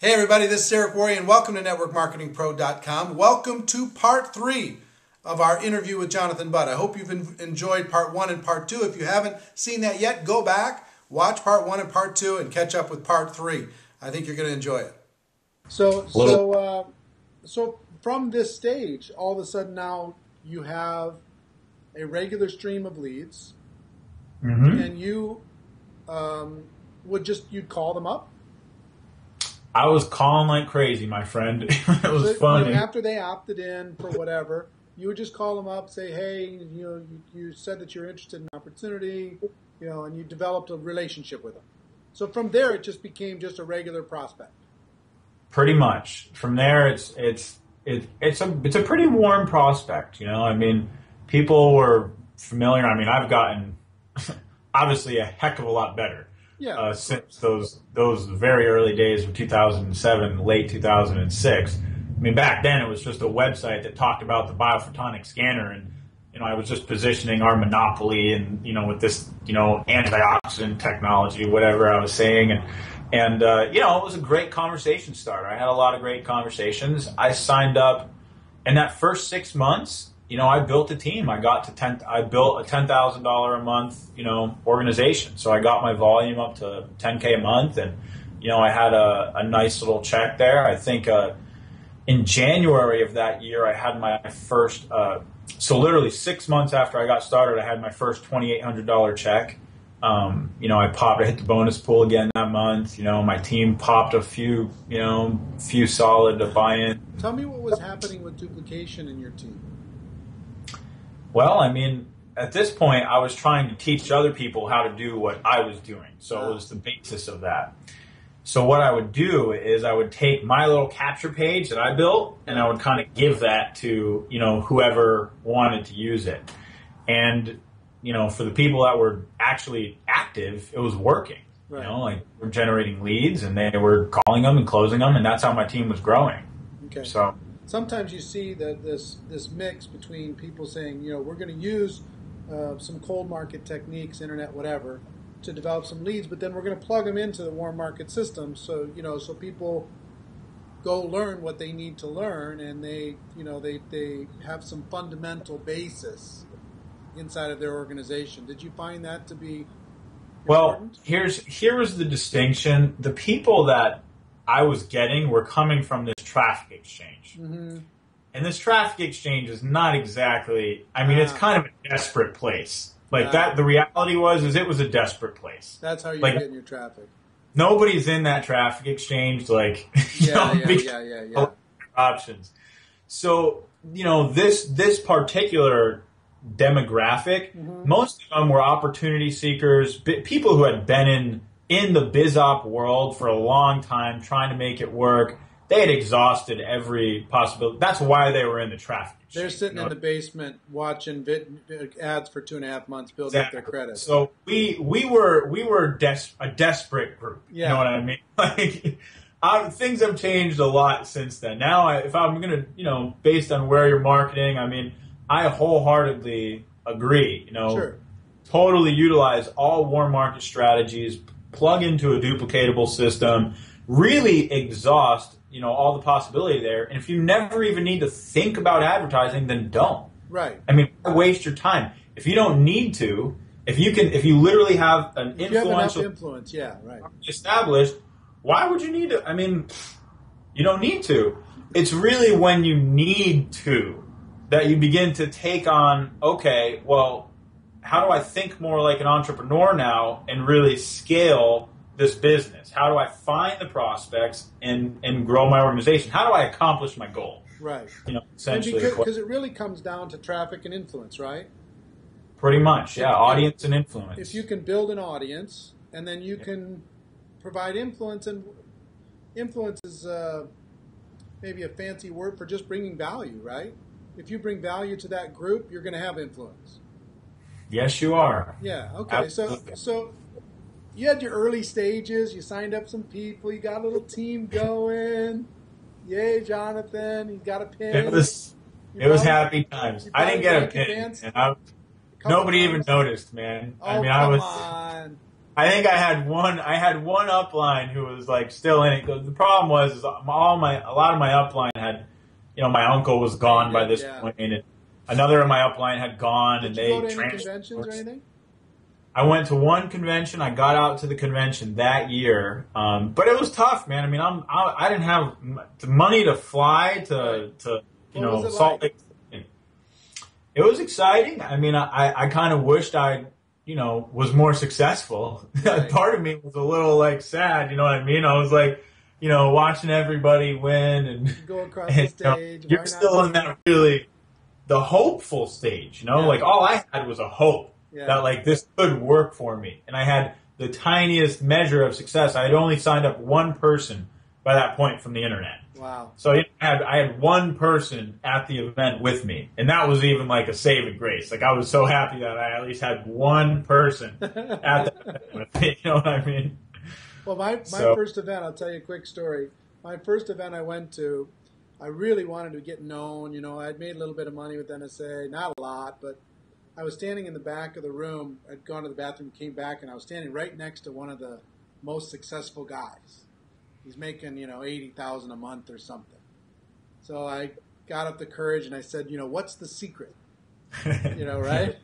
Hey everybody, this is Eric Worre and welcome to NetworkMarketingPro.com. Welcome to part 3 of our interview with Jonathan Budd. I hope you've enjoyed part 1 and part 2. If you haven't seen that yet, go back, watch part 1 and part 2 and catch up with part 3. I think you're going to enjoy it. So from this stage, all of a sudden now you have a regular stream of leads, and you you'd call them up. I was calling like crazy, my friend. It was funny. After they opted in for whatever, you would just call them up, say, "Hey, you said that you're interested in an opportunity, and you developed a relationship with them." So from there, it just became just a regular prospect. Pretty much. From there, it's a pretty warm prospect. I mean, people were familiar. I mean, I've gotten obviously a heck of a lot better. Yeah. Since those very early days of 2007, late 2006. I mean, back then it was just a website that talked about the biophotonic scanner, and I was just positioning our monopoly, and with this antioxidant technology, whatever I was saying, and it was a great conversation starter. I had a lot of great conversations. I signed up, and that first 6 months, I built a team. I built a $10,000 a month, organization. So I got my volume up to $10K a month, and I had a nice little check there. I think in January of that year, I had my first. So literally 6 months after I got started, I had my first $2,800 check. I hit the bonus pool again that month. My team popped a few solid buy-in. Tell me what was happening with duplication in your team. Well, I mean, at this point, I was trying to teach other people how to do what I was doing. So it was the basis of that. So what I would do is I would take my little capture page that I built, and I would kind of give that to, whoever wanted to use it. And, for the people that were actually active, it was working. Right. We're generating leads, and they were calling them and closing them, and that's how my team was growing. Okay. So sometimes you see that this mix between people saying, we're going to use some cold market techniques, internet, whatever, to develop some leads, but then we're going to plug them into the warm market system. So, so people go learn what they need to learn, and they have some fundamental basis inside of their organization. Did you find that to be important? Well, here was the distinction. The people that I was getting were coming from this traffic exchange. Mm-hmm. And this traffic exchange is not exactly, it's kind of a desperate place. The reality was it was a desperate place. That's how you're getting your traffic. Nobody's in that traffic exchange, options. So, this particular demographic, most of them were opportunity seekers, people who had been in the biz op world for a long time, trying to make it work. They had exhausted every possibility. That's why they were in the traffic exchange. They're sitting in the basement watching ads for 2.5 months, building up their credit. So we were a desperate group. Yeah. You know what I mean? Things have changed a lot since then. Now, if I'm gonna, based on where you're marketing, I wholeheartedly agree. Sure. Totally utilize all warm market strategies. Plug into a duplicatable system, really exhaust, all the possibility there. And if you never even need to think about advertising, then don't. Right. Why waste your time? If you don't need to, if you literally have an influential influence, yeah, right. established, why would you need to? You don't need to. It's really when you need to that you begin to take on, okay, well, how do I think more like an entrepreneur now and really scale this business? How do I find the prospects and grow my organization? How do I accomplish my goal? Right. Essentially. Because it really comes down to traffic and influence, right? Pretty much, yeah. Audience and influence. If you can build an audience and then you can provide influence, and influence is maybe a fancy word for just bringing value, right? If you bring value to that group, you're going to have influence. Yes, you are. Yeah. Okay. Absolutely. So you had your early stages. You signed up some people. You got a little team going. Yay, Jonathan! You got a pin. It was happy times. I didn't get a pin, and nobody even noticed, man. Oh, come on. I think I had one upline who was like still in it. The problem was a lot of my upline had, my uncle was gone by this point, and another of my upline had gone, and Did you they go to any transferred. conventions or anything? I went to one convention. I got out to the convention that year, but it was tough, man. I mean, I didn't have the money to fly to Salt Lake. It was exciting. I mean, I kind of wished I was more successful. Right. Part of me was a little like sad. You know what I mean? I was like, watching everybody win and go across the stage. You're still in that really the hopeful stage. Like all I had was a hope. That like this could work for me, and I had the tiniest measure of success. I had only signed up one person by that point from the internet. Wow! So I had one person at the event with me, and that was even like a saving grace. Like I was so happy that I at least had one person at the event with me. You know what I mean? Well, my first event, I'll tell you a quick story. My first event I went to, I really wanted to get known. I'd made a little bit of money with NSA, not a lot, but I was standing in the back of the room. I'd gone to the bathroom, came back, and I was standing right next to one of the most successful guys. He's making, $80,000 a month or something. So I got up the courage and I said, what's the secret? Right?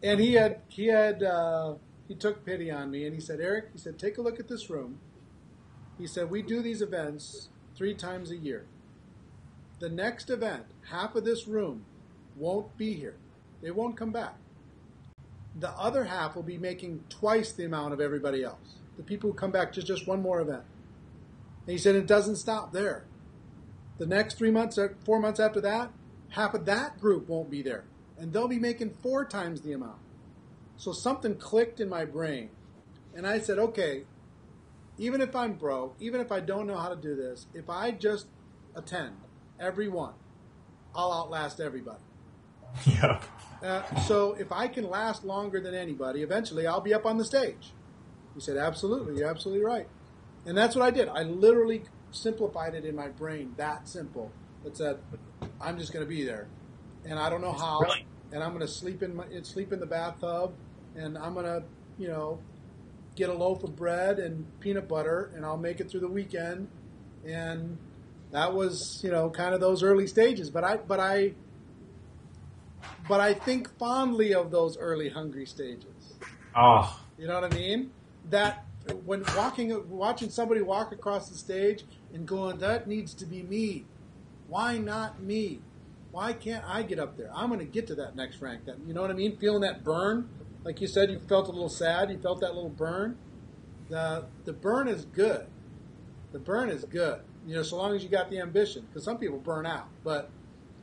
And he took pity on me and he said, Eric, take a look at this room. He said, we do these events 3 times a year. The next event, half of this room won't be here. They won't come back. The other half will be making twice the amount of everybody else. The people who come back to just one more event. And he said it doesn't stop there. The next 4 months after that, half of that group won't be there. And they'll be making 4 times the amount. So something clicked in my brain. And I said, okay, even if I'm broke, even if I don't know how to do this, if I just attend every one, I'll outlast everybody. Yeah. So if I can last longer than anybody, eventually I'll be up on the stage. He said, absolutely, you're absolutely right. And that's what I did. I literally simplified it in my brain, that simple. That said, I'm just going to be there. And I don't know how. Really? And I'm going to sleep in the bathtub. And I'm going to, get a loaf of bread and peanut butter. And I'll make it through the weekend. And that was, kind of those early stages. But I think fondly of those early hungry stages. Oh. You know what I mean? That when watching somebody walk across the stage and going, that needs to be me. Why not me? Why can't I get up there? I'm going to get to that next rank. You know what I mean? Feeling that burn. Like you said, you felt a little sad. You felt that little burn. The burn is good. The burn is good. So long as you got the ambition. Because some people burn out. But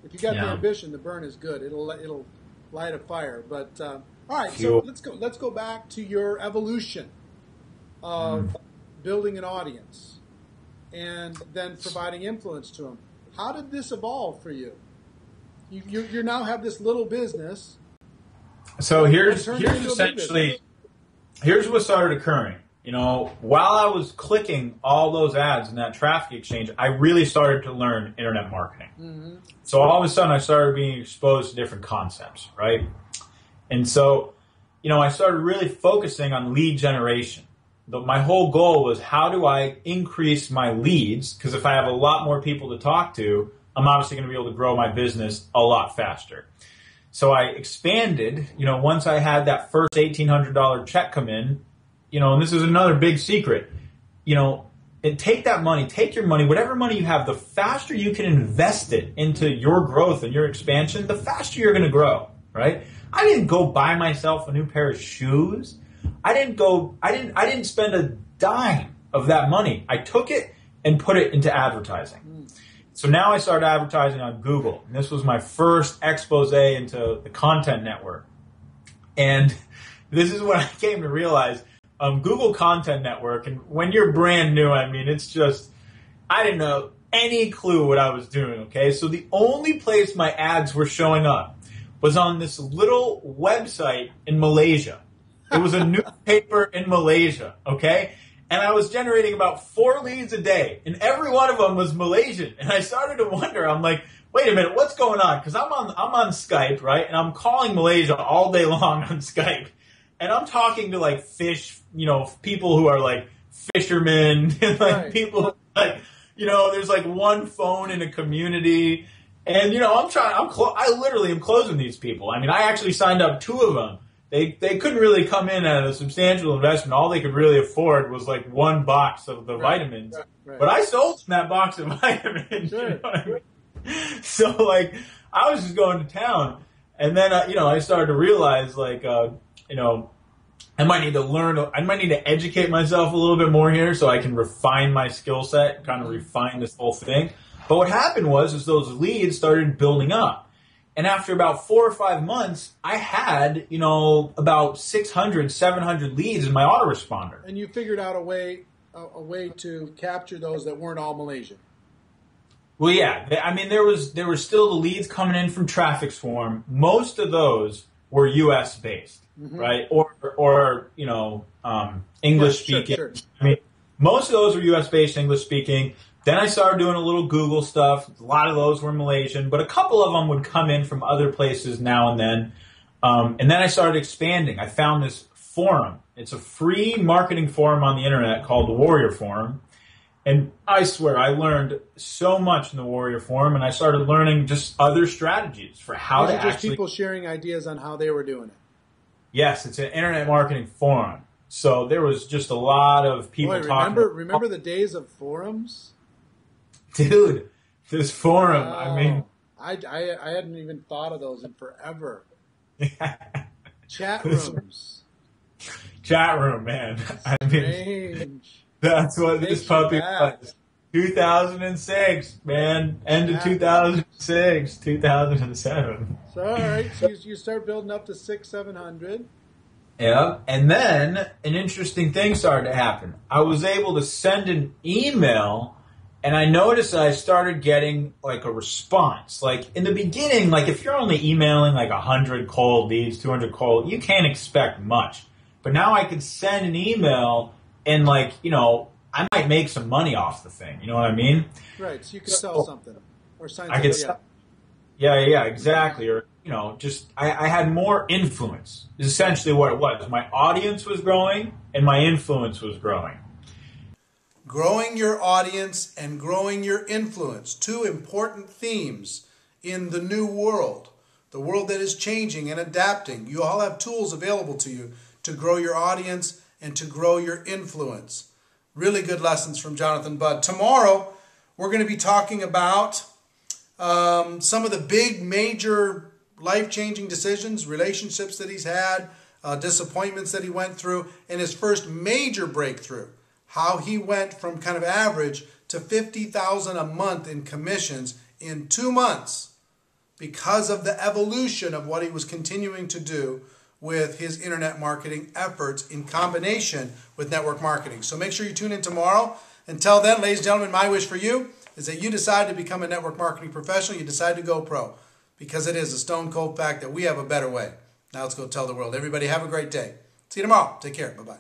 if you got the ambition, the burn is good. It'll light a fire. But all right, so let's go back to your evolution of building an audience and then providing influence to them. How did this evolve for you? You now have this little business. So here's what started occurring. While I was clicking all those ads in that traffic exchange, I really started to learn internet marketing. Mm-hmm. So all of a sudden I started being exposed to different concepts, right? And so, I started really focusing on lead generation. My whole goal was, how do I increase my leads? Because if I have a lot more people to talk to, I'm obviously going to be able to grow my business a lot faster. So I expanded, once I had that first $1,800 check come in, and this is another big secret, and take your money, whatever money you have, the faster you can invest it into your growth and your expansion, the faster you're going to grow, right? I didn't go buy myself a new pair of shoes. I didn't spend a dime of that money. I took it and put it into advertising. So now I started advertising on Google. And this was my first expose into the content network. And this is when I came to realize Google Content Network, and when you're brand new, it's just, I didn't know any clue what I was doing, okay? So the only place my ads were showing up was on this little website in Malaysia. It was a newspaper in Malaysia, okay? And I was generating about 4 leads a day, and every one of them was Malaysian. And I started to wonder, I'm like, wait a minute, what's going on? Because I'm on Skype, right? And I'm calling Malaysia all day long on Skype. and I'm talking to like people who are like fishermen and like Right. people who, like, there's like one phone in a community, and I literally am closing these people. I mean, I actually signed up 2 of them. They couldn't really come in at a substantial investment. All they could really afford was like 1 box of the vitamins. Right. But I sold them that box of vitamins. Sure. You know what I mean? So like I was just going to town, and then I started to realize like I might need to educate myself a little bit more here so I can refine my skill set, kind of refine this whole thing. But what happened was those leads started building up. And after about 4 or 5 months, I had, about 600, 700 leads in my autoresponder. And you figured out a way to capture those that weren't all Malaysian. Well, yeah. I mean, there were still the leads coming in from Traffic Swarm. Most of those were U.S. based, right? Or English speaking. Sure. I mean, most of those were U.S. based, English speaking. Then I started doing a little Google stuff. A lot of those were Malaysian, but a couple of them would come in from other places now and then. And then I started expanding. I found this forum. It's a free marketing forum on the internet called the Warrior Forum. And I swear, I learned so much in the Warrior Forum, and I started learning just other strategies for how to just actually... people sharing ideas on how they were doing it. Yes, it's an internet marketing forum. So there was just a lot of people talking... Remember the days of forums? Dude, this forum, Wow. I mean... I hadn't even thought of those in forever. Chat rooms. Chat room, man. I mean, Strange. that's what this Takes puppy you back. was. 2006, man. End of 2006, 2007. So, all right, so you start building up to 600-700. Yeah, and then an interesting thing started to happen. I was able to send an email, and I noticed that I started getting like a response. Like in the beginning, like if you're only emailing like 100 cold leads, 200 cold, you can't expect much. But now I could send an email and like, I might make some money off the thing. You know what I mean? Right, so you could sell something or sign I could something up. Yeah, exactly. Or, I had more influence is essentially what it was. My audience was growing and my influence was growing. Growing your audience and growing your influence. 2 important themes in the new world. The world that is changing and adapting. You all have tools available to you to grow your audience and to grow your influence. Really good lessons from Jonathan Budd. Tomorrow, we're going to be talking about some of the big, major, life-changing decisions, relationships that he's had, disappointments that he went through, and his first major breakthrough. How he went from kind of average to $50,000 a month in commissions in 2 months because of the evolution of what he was continuing to do with his internet marketing efforts in combination with network marketing. So make sure you tune in tomorrow. Until then, ladies and gentlemen, my wish for you is that you decide to become a network marketing professional. You decide to go pro, because it is a stone cold fact that we have a better way. Now let's go tell the world. Everybody have a great day. See you tomorrow. Take care. Bye-bye.